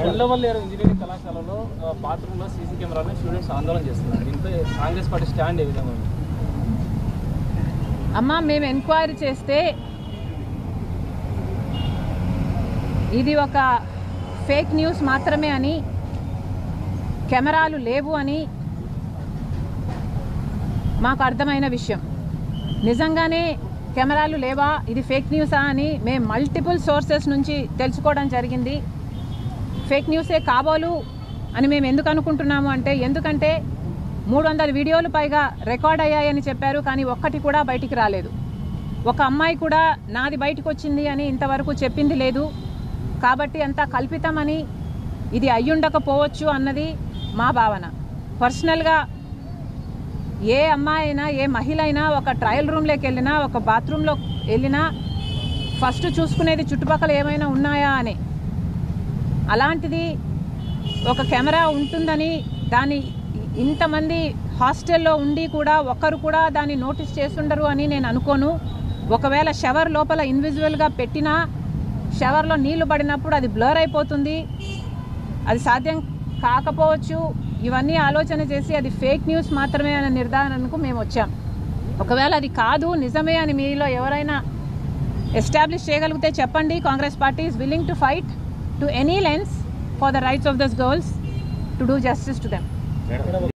Undavalli engineering కళాశాలలో బాత్రూంలో CC కెమెరాలను స్టూడెంట్స్ ఆందోళన చేస్తున్నారు. దీంతో కాంగ్రెస్ పార్టీ స్టాండ్ ఏ విధంగా ఉంది? అమ్మా, మేము ఎంక్వైరీ చేస్తే ఇది ఒక ఫేక్ న్యూస్ మాత్రమే అని, కెమెరాలు లేవు అని మాకు అర్థమైన విషయం. నిజంగానే కెమెరాలు లేవా, ఇది ఫేక్ న్యూసా అని మేము మల్టిపుల్ సోర్సెస్ నుంచి తెలుసుకోవడం జరిగింది. ఫేక్ న్యూసే కాబోలు అని మేము ఎందుకు అనుకుంటున్నాము అంటే, ఎందుకంటే 300 వీడియోలు పైగా రికార్డ్ అయ్యాయని చెప్పారు, కానీ ఒక్కటి కూడా బయటికి రాలేదు. ఒక అమ్మాయి కూడా నాది బయటకు వచ్చింది అని ఇంతవరకు చెప్పింది లేదు. కాబట్టి అంతా కల్పితమని, ఇది అయ్యుండకపోవచ్చు అన్నది మా భావన. పర్సనల్గా ఏ అమ్మాయి అయినా, ఏ మహిళ అయినా ఒక ట్రయల్ రూమ్లోకి వెళ్ళినా, ఒక బాత్రూంలో వెళ్ళినా ఫస్ట్ చూసుకునేది చుట్టుపక్కల ఏమైనా ఉన్నాయా అని. అలాంటిది ఒక కెమెరా ఉంటుందని, దాన్ని ఇంతమంది హాస్టల్లో ఉండి కూడా ఒక్కరు కూడా దాన్ని నోటీస్ చేస్తుండరు అని నేను అనుకోను. ఒకవేళ షవర్ లోపల ఇన్విజిబుల్గా పెట్టినా షవర్లో నీళ్లు పడినప్పుడు అది బ్లర్ అయిపోతుంది, అది సాధ్యం కాకపోవచ్చు. ఇవన్నీ ఆలోచన చేసి అది ఫేక్ న్యూస్ మాత్రమే అనే నిర్ధారణకు మేము వచ్చాం. ఒకవేళ అది కాదు, నిజమే అని మీలో ఎవరైనా ఎస్టాబ్లిష్ చేయగలిగితే చెప్పండి. Congress party is willing to fight to any lens for the rights of those girls to do justice to them.